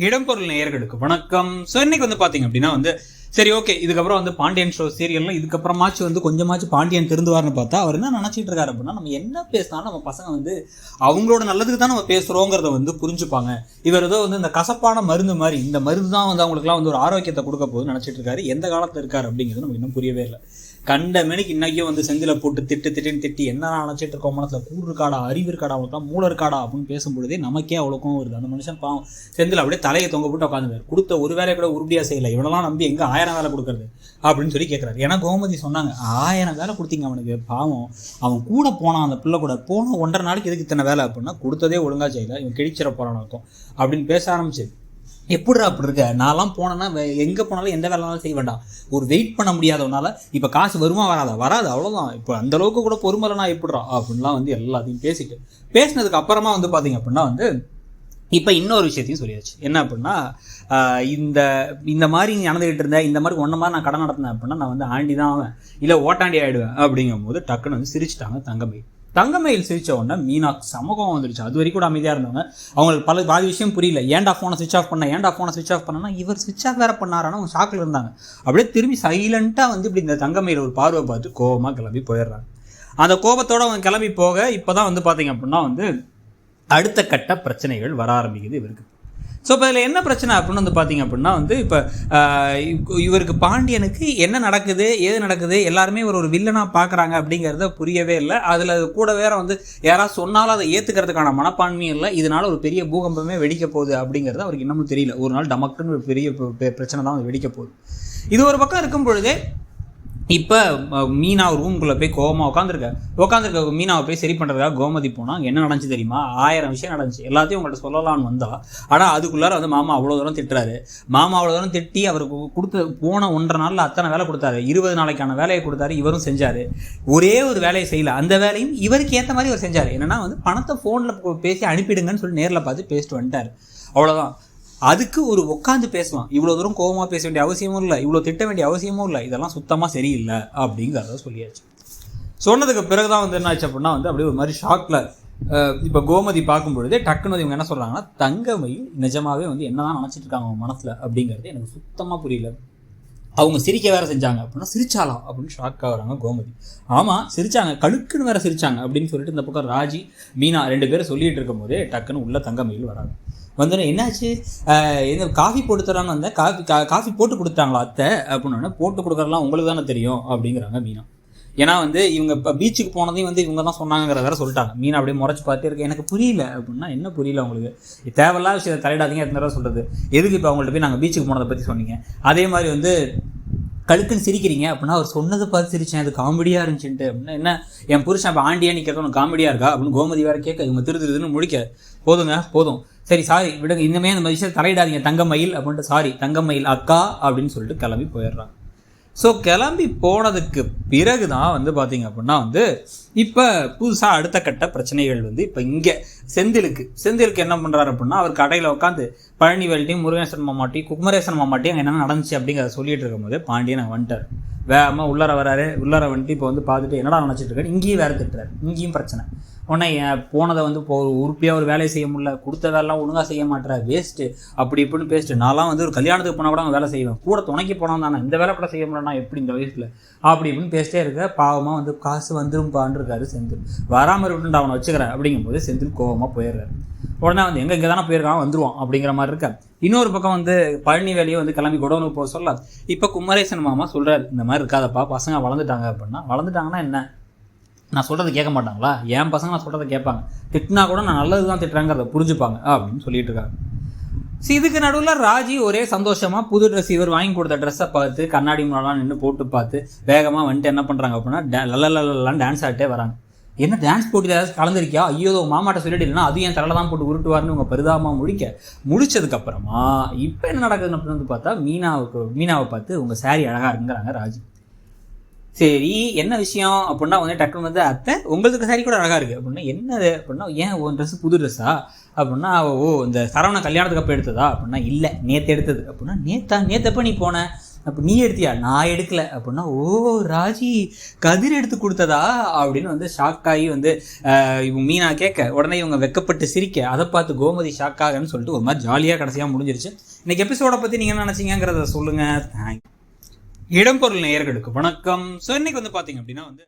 இடம்பொருள் நேயர்களுக்கு வணக்கம். ஸோ இன்னைக்கு வந்து பார்த்தீங்க அப்படின்னா சரி ஓகே, இதுக்கப்புறம் பாண்டியன் ஷோ சீரியல்லாம் இதுக்கப்புறமாச்சும் கொஞ்சமாச்சும் பாண்டியன் திருந்துவார்னு பார்த்தா அவர் என்ன நினச்சிட்டு இருக்காரு அப்படின்னா, நம்ம என்ன பேசினாலும் நம்ம பசங்க அவங்களோட நல்லதுக்கு தான் நம்ம பேசுகிறோங்கிறத புரிஞ்சுப்பாங்க. இவர் ஏதோ இந்த கசப்பான மருந்து மாதிரி, இந்த மருந்து தான் அவங்களுக்குலாம் ஒரு ஆரோக்கியத்தை கொடுக்க போகுதுன்னு நினச்சிட்டு இருக்காரு. எந்த காலத்தில் இருக்காரு அப்படிங்கிறது நமக்கு இன்னும் புரியவே இல்லை. கண்ட மணிக்கு இன்னைக்கும் செந்தில போட்டு திட்டு என்ன நினச்சிட்டு இருக்கோம், மனசில் கூறு இருக்காடா, அறிவு இருக்காடா, அவங்களுக்குலாம் மூளை இருக்காடா அப்படின்னு பேசும்பொழுதே நமக்கே அவ்வளோக்கும் வருது. அந்த மனுஷன் பாவம் செந்தில் அப்படியே தலையை தொங்க போட்டு உட்காந்துருக்காரு. கொடுத்த ஒரு வேலையை கூட உருப்படியாக செய்யலை, இவனெல்லாம் நம்பி எங்கே 1000 வேலை கொடுக்குறது அப்படின்னு சொல்லி கேட்குறாரு. ஏன்னா கோமதி சொன்னாங்க 1000 வேலை கொடுத்தீங்க அவனுக்கு, பாவம் அவன் கூட போனான், அந்த பிள்ளை கூட போன 1.5 நாளைக்கு எதுக்கு இத்தனை வேலை அப்படின்னா கொடுத்ததே ஒழுங்காக செய்யலை, இவன் கிழிச்சிட போகிறான்னு அர்த்தம் அப்படின்னு பேச ஆரம்பிச்சு. எப்படிடா அப்படி இருக்க, நான்லாம் போனேன்னா எங்கே போனாலும் எந்த வேலைனாலும் செய்ய வேண்டாம், ஒரு வெயிட் பண்ண முடியாதவனால இப்போ காசு வருமா வராது அவ்வளோதான், இப்போ அந்தளவுக்கு கூட பொறுமலைனா எப்படிறா அப்படின்லாம் எல்லாத்தையும் பேசினதுக்கு அப்புறமா பார்த்தீங்க அப்படின்னா இப்போ இன்னொரு விஷயத்தையும் சொல்லியாச்சு. என்ன அப்படின்னா, இந்த மாதிரி நீ நடந்துகிட்டு இருந்த, இந்த மாதிரி ஒன்றை மாதிரி நான் கடன் நடத்தினேன் அப்படின்னா நான் ஆண்டி தான் ஆவேன், இல்லை ஓட்டாண்டி ஆகிடுவேன் அப்படிங்கும் போது டக்குன்னு சிரிச்சிட்டாங்க தங்கமயில் சிரிச்ச உடனே மீனாக்கு சமூகம் வந்துருச்சு. அது வரைக்கும் கூட அமைதியாக இருந்தவங்க, அவங்களுக்கு பாதி விஷயம் புரியல. ஏன்டா ஃபோனை சுவிச் ஆஃப் பண்ணனா இவர் சுவிச் ஆஃப் வேறு பண்ணாரான்னு அவங்க ஷாக்கில் இருந்தாங்க. அப்படியே திரும்பி சைலண்ட்டாக இப்படி இந்த தங்கமயில் ஒரு பார்வை பார்த்து கோபமாக கிளம்பி போயிடுறாங்க. அந்த கோபத்தோடு அவங்க கிளம்பி போக இப்போ தான் பார்த்தீங்க அப்படின்னா அடுத்த கட்ட பிரச்சனைகள் வர ஆரம்பிக்குது இவருக்கு. ஸோ இப்போ இதில் என்ன பிரச்சனை அப்படின்னு பார்த்தீங்க அப்படின்னா இப்போ இவருக்கு பாண்டியனுக்கு என்ன நடக்குது ஏது நடக்குது எல்லாருமே ஒரு வில்லனாக பார்க்குறாங்க அப்படிங்கிறத புரியவே இல்லை. அதில் கூட வேற யாராவது சொன்னாலும் அதை ஏற்றுக்கிறதுக்கான மனப்பான்மையும் இல்லை. இதனால் ஒரு பெரிய பூகம்பமே வெடிக்க போகுது அப்படிங்கிறது அவருக்கு இன்னமும் தெரியல. ஒரு நாள் டமக்குன்னு ஒரு பெரிய பிரச்சனை தான் வெடிக்க போகுது. இது ஒரு பக்கம் இருக்கும் பொழுதே இப்போ மீனா ரூம்குள்ளே போய் கோவமாக உட்காந்துருக்க மீனாவை போய் சரி பண்ணுறதுக்காக கோமதி போனால் அங்கே என்ன நடந்துச்சு தெரியுமா? 1000 விஷயம் நடந்துச்சு. எல்லாத்தையும் உங்கள்கிட்ட சொல்லலான்னு வந்தா, ஆனால் அதுக்குள்ளார மாமா அவ்வளோ தூரம் திட்டுறாரு. மாமா அவ்வளோ தூரம் திட்டி அவருக்கு போன 1.5 நாளில் அத்தனை வேலை கொடுத்தாரு, 20 நாளைக்கான வேலையை கொடுத்தாரு. இவரும் செஞ்சார். ஒரே ஒரு வேலையை செய்யலை, அந்த வேலையும் இவருக்கு ஏற்ற மாதிரி அவர் செஞ்சார். என்னென்னா பணத்தை ஃபோனில் பேசி அனுப்பிடுங்கன்னு சொல்லி நேரில் பார்த்து பேசிட்டு வந்துட்டார். அவ்வளோதான். அதுக்கு ஒரு உட்காந்து பேசலாம், இவ்வளோ தூரம் கோபமாக பேச வேண்டிய அவசியமும் இல்லை, இவ்வளோ திட்ட வேண்டிய அவசியமும் இல்லை, இதெல்லாம் சுத்தமாக சரியில்லை அப்படிங்கிறத சொல்லியாச்சு. சொன்னதுக்கு பிறகு தான் என்ன ஆச்சு அப்படின்னா அப்படியே ஒரு மாதிரி ஷாக்கில் இப்போ கோமதி பார்க்கும்பொழுதே டக்குன்னு இவங்க என்ன சொல்கிறாங்கன்னா, தங்கமயில் நிஜமாகவே என்ன தான் நினச்சிட்டு இருக்காங்க அவங்க மனசில் அப்படிங்கிறது எனக்கு சுத்தமாக புரியல. அவங்க சிரிக்க வேற செஞ்சாங்க அப்படின்னா சிரிச்சாலாம் அப்படின்னு ஷாக்காக வராங்க கோமதி. ஆமாம் சிரிச்சாங்க, கழுக்குன்னு வேற சிரிச்சாங்க அப்படின்னு சொல்லிட்டு இந்த பக்கம் ராஜி மீனா 2 பேரும் சொல்லிட்டு இருக்கும் போதே டக்குன்னு உள்ள தங்கமயில் வராங்க. என்னாச்சு, காஃபி போட்டு தரான்னு வந்தேன், காஃபி போட்டு கொடுத்தாங்களா அத்தை அப்படின்னு. போட்டு கொடுக்குறலாம் உங்களுக்கு தானே தெரியும் அப்படிங்கிறாங்க மீனா. ஏன்னா இவங்க இப்போ பீச்சுக்கு போனதையும் இவங்க தான் சொன்னாங்கிற வேற சொல்லிட்டாங்க. மீனா அப்படியே முறைச்சி பார்த்து இருக்கு. எனக்கு புரியல அப்படின்னா, என்ன புரியல உங்களுக்கு, தேவையில்லாத விஷயத்தை தலையிடாதீங்க எத்தனை தடவை சொல்கிறது, எதுக்கு இப்போ அவங்கள்ட்ட போய் நாங்கள் பீச்சுக்கு போனதை பற்றி சொன்னீங்க, அதே மாதிரி கழுக்குன்னு சிரிக்கிறீங்க அப்படின்னா அவர் சொன்னதை பார்த்து சிரிச்சேன், அது காமெடியாக இருந்துச்சுன்ட்டு அப்படின்னா, என்ன என் புருஷன் இப்போ ஆண்டியா நீ கேட்க உனக்கு காமெடியாக இருக்கா அப்படின்னு கோமதி வேறு கேட்க இவங்க திருதுன்னு முடிக்க போதும் சரி சாரி விடுங்க, இனிமே அந்த விஷயத்தை தலையிடாதீங்க தங்கமயில் அப்படின்ட்டு, சாரி தங்கமயில் அக்கா அப்படின்னு சொல்லிட்டு கிளம்பி போயிடுறாங்க. ஸோ கிளம்பி போனதுக்கு பிறகு தான் பார்த்தீங்க அப்படின்னா இப்போ புதுசாக அடுத்த கட்ட பிரச்சனைகள் இப்போ இங்கே செந்திலுக்கு என்ன பண்ணுறாரு அப்படின்னா, அவர் கடையில் உட்காந்து பழனிவேல்ட்டையும் முருகேசன் மாமாட்டையும் குமரேசன் மாமாட்டையும் அங்கே என்ன நடந்துச்சு அப்படிங்கிறத சொல்லிட்டு இருக்கும்போது பாண்டியன் அங்கே வந்துட்டார். வேகமாக உள்ளார வந்துட்டு இப்போ பார்த்துட்டு என்னடா நினச்சிட்டு இருக்காரு, இங்கேயும் வேறு திட்டுறாரு, இங்கேயும் பிரச்சனை. உடனே போனதை இப்போ ஒரு உறுப்பியாக ஒரு வேலையை செய்ய முடியல, கொடுத்த வேலைலாம் ஒழுங்காக செய்ய மாட்டேற, வேஸ்ட்டு அப்படி இப்படின்னு பேசிட்டு, நான்லாம் ஒரு கல்யாணத்துக்கு போனால் கூட அவங்க வேலை செய்வேன், கூட துணைக்கு போனால் தானே இந்த வேலை கூட செய்ய முடியலன்னா எப்படி இந்த வயசில் அப்படி இப்படின்னு பேசிட்டே இருக்க. பாவமாக காசு வந்துரும்பான்னு இருக்காரு செந்தில். வராமல் இருக்கட்டும் அவனை வச்சுக்கிறேன் அப்படிங்கும்போது செந்தில் கோவமாக போயிடுறாரு. உடனே இங்கே தானே போயிருக்கான் வந்துருவான் அப்படிங்கிற மாதிரி இருக்கா. இன்னொரு பக்கம் பழனி வேலையை கிளம்பி குடோனுக்கு போக சொல்ல இப்போ குமரேசன் மாமா சொல்கிறார், இந்த மாதிரி இருக்காதப்பா, பசங்க வளர்ந்துட்டாங்க அப்படின்னா. வளர்ந்துட்டாங்கன்னா என்ன, நான் சொல்கிறத கேட்க மாட்டாங்களா, என் பசங்க நான் சொல்கிறத கேட்பாங்க, திட்டினா கூட நான் நல்லது தான் திட்டுறாங்கிறத புரிஞ்சுப்பாங்க அப்படின்னு சொல்லிட்டு இருக்காங்க. இதுக்கு நடுவில் ராஜி ஒரே சந்தோஷமாக புது ட்ரெஸ், இவர் வாங்கி கொடுத்த ட்ரெஸ்ஸை பார்த்து கண்ணாடி முன்னாலாம் நின்று போட்டு பார்த்து வேகமாக என்ன பண்ணுறாங்க அப்படின்னா லல்லலாம் டான்ஸ் ஆகிட்டே வராங்க. என்ன டான்ஸ் போட்டி ஏதாவது கலந்துருக்கியா, ஐயோ மாமாட்ட சொல்லிட்டு இல்லைன்னா அது என் தலையில் தான் போட்டு உருட்டுவார்னு இவங்க பரிதாபமாக முடிச்சதுக்கப்புறமா இப்போ என்ன நடக்குதுன்னு அப்படின்னு பார்த்தா மீனாவை பார்த்து உங்கள் சாரி அழகாக இருக்குங்கிறாங்க ராஜி. சரி என்ன விஷயம் அப்படின்னா டக்குன்னு அத்தை உங்களுக்கு சாரி கூட அழகாக இருக்குது அப்படின்னா, என்னது அப்படின்னா, ஏன் உன் ட்ரெஸ்ஸு புது ட்ரெஸ்ஸா அப்படின்னா, இந்த சரவண கல்யாணத்துக்கு அப்போ எடுத்ததா அப்படின்னா, இல்லை நேற்று எடுத்தது அப்படின்னா, நேற்று எப்போ நீ போன அப்போ நீ எடுத்தியா? நான் எடுக்கல அப்படின்னா, ஓ ராஜி கதிர் எடுத்து கொடுத்ததா அப்படின்னு வந்து ஷாக் ஆகி வந்து இவங்க மீனா கேட்க, உடனே இவங்க வெக்கப்பட்டு சிரிக்க, அதை பார்த்து கோமதி ஷாக் ஆகன்னு சொல்லிட்டு ஒரு மாதிரி ஜாலியாக கடைசியாக முடிஞ்சிருச்சு. இன்னைக்கு எபிசோட பற்றி நீங்கள் என்ன நினச்சிங்கிறத சொல்லுங்கள். இடம்பொருள் நேயர்களுக்கு வணக்கம். ஸோ இன்னைக்கு வந்து பார்த்தீங்க அப்படின்னா வந்து